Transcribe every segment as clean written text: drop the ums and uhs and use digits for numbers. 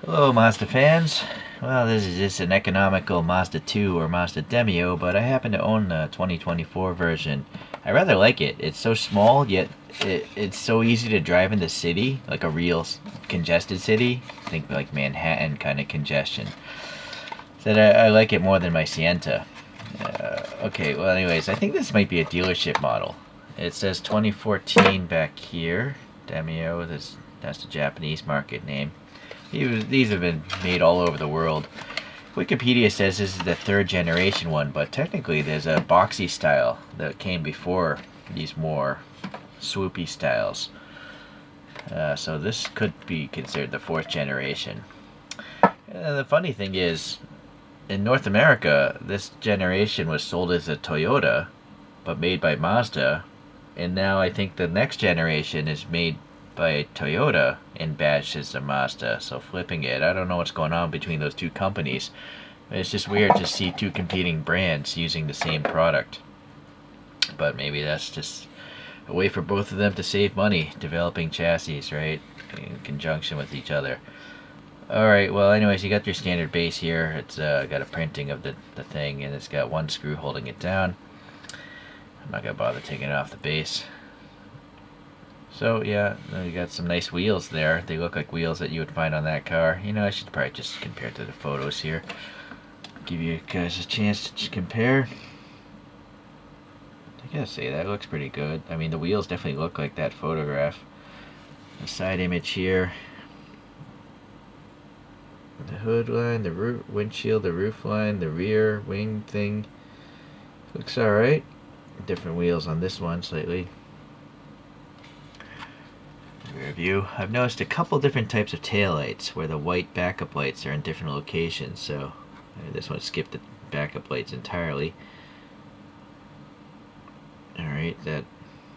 Hello, Mazda fans. Well, this is just an economical Mazda 2 or Mazda Demio, but I happen to own the 2024 version. I rather like it. It's so small, yet it's so easy to drive in the city, like a real congested city. Think like Manhattan kind of congestion. So I like it more than my Sienta. Okay, well, anyways, I think this might be a dealership model. It says 2014 back here. Demio, that's the Japanese market name. These have been made all over the world. Wikipedia says this is the third generation one, but technically there's a boxy style that came before these more swoopy styles. So this could be considered the fourth generation. And the funny thing is, in North America, this generation was sold as a Toyota, but made by Mazda. And now I think the next generation is made by Toyota and badged as a Mazda. So flipping it, I don't know what's going on between those two companies. It's just weird to see two competing brands using the same product. But maybe that's just a way for both of them to save money developing chassis, right? In conjunction with each other. Alright, well, anyways, you got your standard base here. It's got a printing of the thing, and it's got one screw holding it down. I'm not going to bother taking it off the base. So, yeah, you got some nice wheels there. They look like wheels that you would find on that car. You know, I should probably just compare to the photos here. Give you guys a chance to just compare. I gotta say, that looks pretty good. I mean, the wheels definitely look like that photograph. The side image here. The hood line, the roof, windshield, the roof line, the rear wing thing. Looks alright. Different wheels on this one slightly. Rear view. I've noticed a couple different types of taillights where the white backup lights are in different locations. So this one skipped the backup lights entirely. Alright, that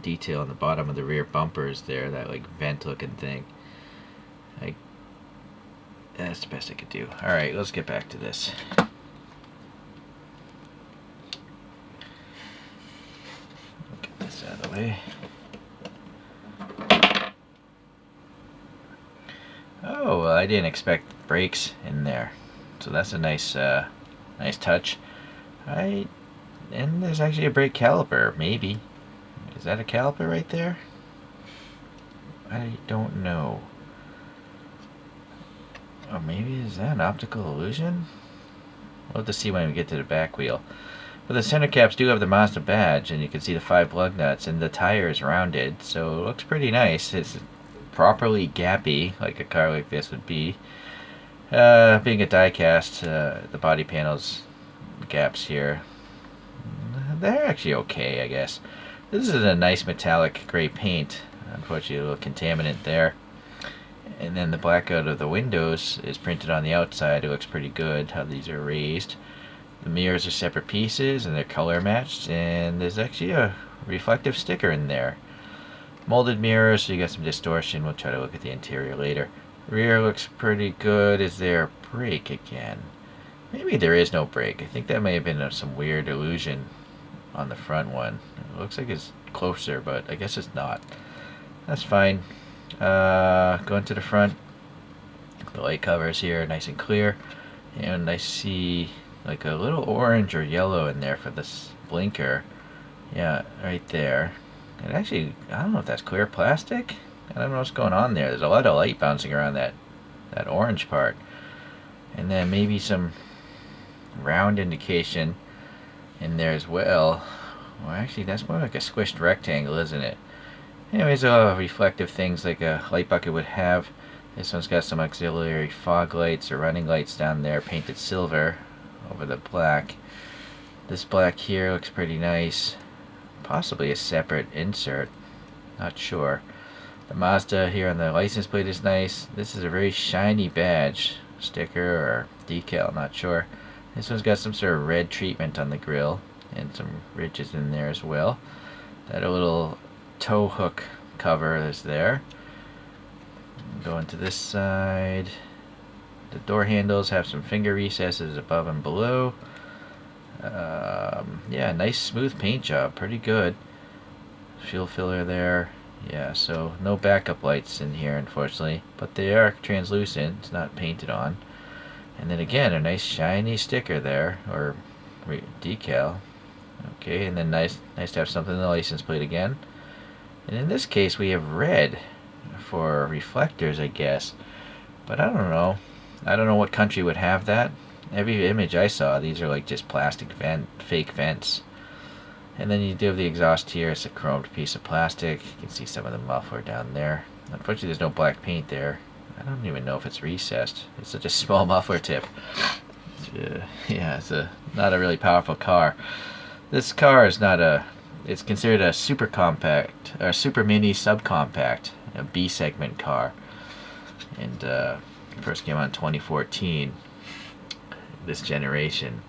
detail on the bottom of the rear bumpers there, that like vent looking thing. That's the best I could do. Alright, let's get back to this. Get this out of the way. Oh, well, I didn't expect brakes in there. So that's a nice nice touch. And there's actually a brake caliper, maybe. Is that a caliper right there? I don't know. Or maybe is that an optical illusion? We'll have to see when we get to the back wheel. But the center caps do have the Mazda badge, and you can see the 5 lug nuts, and the tire is rounded, so it looks pretty nice. It's properly gappy, like a car like this would be. Being a diecast, the body panels gaps here, they're actually okay, I guess. This is a nice metallic gray paint. Unfortunately, a little contaminant there. And then the blackout of the windows is printed on the outside. It looks pretty good how these are raised. The mirrors are separate pieces and they're color matched, and there's actually a reflective sticker in there. Molded mirrors, so you got some distortion. We'll try to look at the interior later. Rear looks pretty good. Is there a brake again? Maybe there is no brake. I think that may have been some weird illusion on the front one. It looks like it's closer, but I guess it's not. That's fine. Going to the front, the light covers here nice and clear, and I see like a little orange or yellow in there for this blinker. Yeah, right there. And actually, I don't know if that's clear plastic. I don't know what's going on there. There's a lot of light bouncing around that orange part, and then maybe some round indication in there as well. Well, actually, that's more like a squished rectangle, isn't it? Anyways, a lot of reflective things like a light bucket would have. This one's got some auxiliary fog lights or running lights down there, painted silver over the black. This black here looks pretty nice. Possibly a separate insert. Not sure. The Mazda here on the license plate is nice. This is a very shiny badge, sticker or decal, not sure. This one's got some sort of red treatment on the grill and some ridges in there as well. That a little tow hook cover is there. Going to this side, the door handles have some finger recesses above and below. Yeah, nice smooth paint job, pretty good. Fuel filler there. Yeah, so no backup lights in here, unfortunately. But they are translucent. It's not painted on. And then again, a nice shiny sticker there, or decal. Okay, and then nice to have something in the license plate again. And in this case, we have red for reflectors, I guess. But I don't know. I don't know what country would have that. Every image I saw, these are like just plastic fake vents. And then you do have the exhaust here. It's a chromed piece of plastic. You can see some of the muffler down there. Unfortunately, there's no black paint there. I don't even know if it's recessed. It's such a small muffler tip. Yeah, it's not a really powerful car. This car is not a. It's considered a super compact or super mini subcompact, a B segment car, and first came out in 2014. This generation,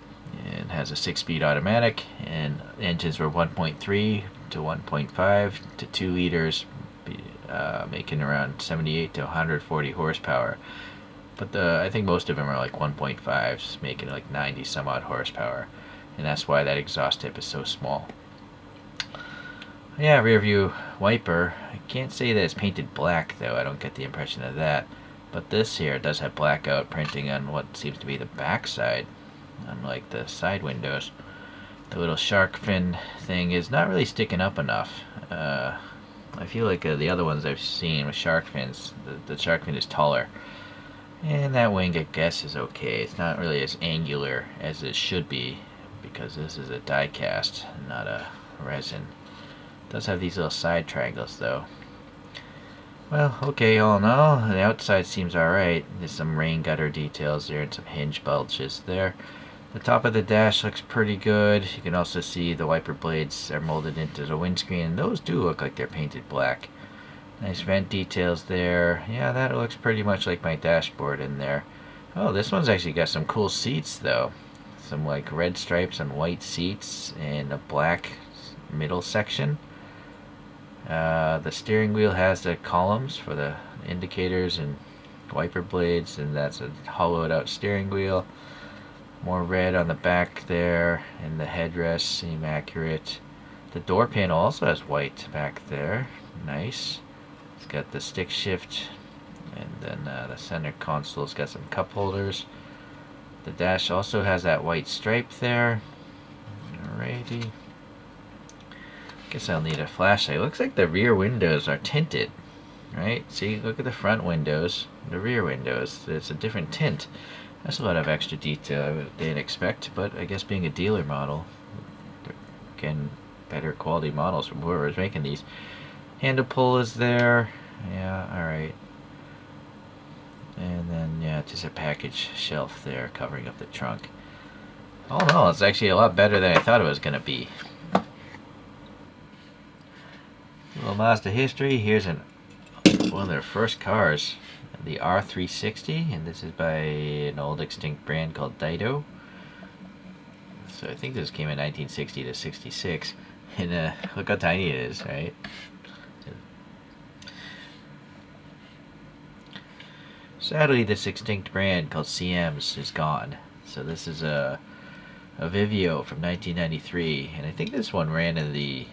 and has a 6-speed automatic, and engines were 1.3 to 1.5 to 2 liters, making around 78 to 140 horsepower. But I think most of them are like 1.5s, making like 90 some odd horsepower, and that's why that exhaust tip is so small. Yeah, rear view wiper. I can't say that it's painted black though. I don't get the impression of that. But this here does have blackout printing on what seems to be the back side, unlike the side windows. The little shark fin thing is not really sticking up enough. I feel like the other ones I've seen with shark fins, the shark fin is taller. And that wing, I guess, is okay. It's not really as angular as it should be, because this is a die-cast, not a resin. It does have these little side triangles, though. Well, okay, all in all, the outside seems alright. There's some rain gutter details there and some hinge bulges there. The top of the dash looks pretty good. You can also see the wiper blades are molded into the windscreen, and those do look like they're painted black. Nice vent details there. Yeah, that looks pretty much like my dashboard in there. Oh, this one's actually got some cool seats, though. Some like red stripes on white seats and a black middle section. The steering wheel has the columns for the indicators and wiper blades, and that's a hollowed out steering wheel. More red on the back there, and the headrests seem accurate. The door panel also has white back there. Nice. It's got the stick shift, and then the center console's got some cup holders. The dash also has that white stripe there. Alrighty. Guess I'll need a flashlight. Looks like the rear windows are tinted, right? See, look at the front windows, the rear windows. It's a different tint. That's a lot of extra detail I didn't expect, but I guess being a dealer model, they're getting better quality models from whoever's making these. Handle pull is there. Yeah, alright. And then, yeah, just a package shelf there covering up the trunk. Oh no, it's actually a lot better than I thought it was going to be. A little Mazda history. Here's one of their first cars, the R360, and this is by an old extinct brand called Dido. So I think this came in 1960 to 66, and look how tiny it is, right? Sadly, this extinct brand called CM's is gone. So this is a Vivio from 1993, and I think this one ran in the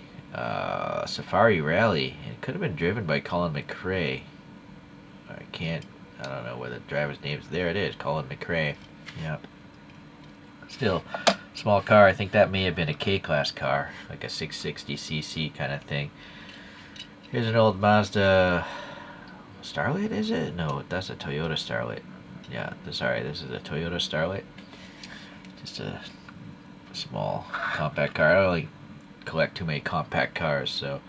Safari Rally. It could have been driven by Colin McRae. I don't know where the driver's name is. There it is, Colin McRae. Yep. Still, small car. I think that may have been a K-Class car, like a 660cc kind of thing. Here's an old Mazda Starlet, is it? No, that's a Toyota Starlet. Yeah, sorry, this is a Toyota Starlet. Just a small compact car. I don't really collect too many compact cars, so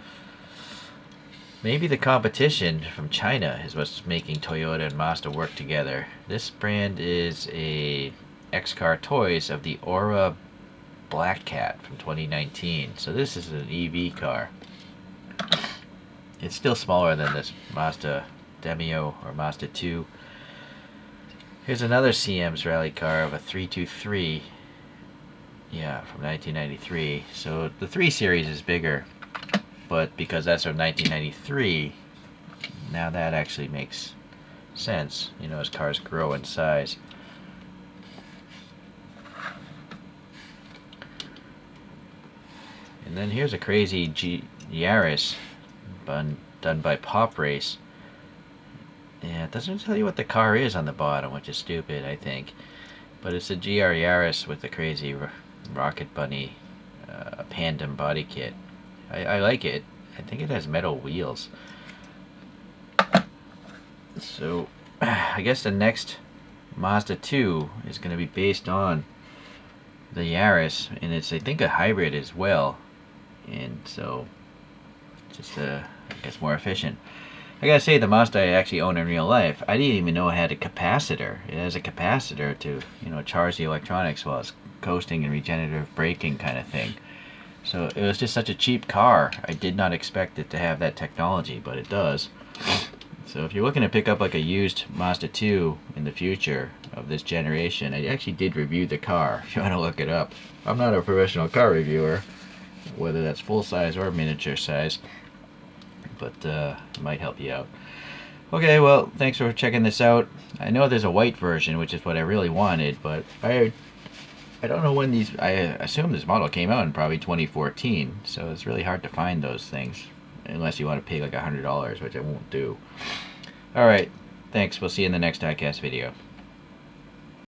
maybe the competition from China is what's making Toyota and Mazda work together. This brand is a X-Car Toys of the Aura Black Cat from 2019. So this is an EV car. It's still smaller than this Mazda Demio or Mazda 2. Here's another CM's rally car of a 323. Yeah, from 1993. So the 3 Series is bigger, but because that's from 1993, now that actually makes sense, you know, as cars grow in size. And then here's a crazy Yaris done by Pop Race. Yeah, it doesn't tell you what the car is on the bottom, which is stupid, I think. But it's a GR Yaris with the crazy Rocket Bunny Pandem body kit. I like it. I think it has metal wheels. So, I guess the next Mazda 2 is going to be based on the Yaris, and it's, I think, a hybrid as well. And so, just, I guess, more efficient. I gotta say, the Mazda I actually own in real life, I didn't even know it had a capacitor. It has a capacitor to, charge the electronics while it's coasting and regenerative braking kind of thing. So it was just such a cheap car. I did not expect it to have that technology, but it does. So if you're looking to pick up like a used Mazda 2 in the future of this generation, I actually did review the car, if you want to look it up. I'm not a professional car reviewer, whether that's full size or miniature size, but it might help you out. Okay, well, thanks for checking this out. I know there's a white version, which is what I really wanted, but I don't know when these... I assume this model came out in probably 2014, so it's really hard to find those things, unless you want to pay like $100, which I won't do. Alright, thanks. We'll see you in the next diecast video.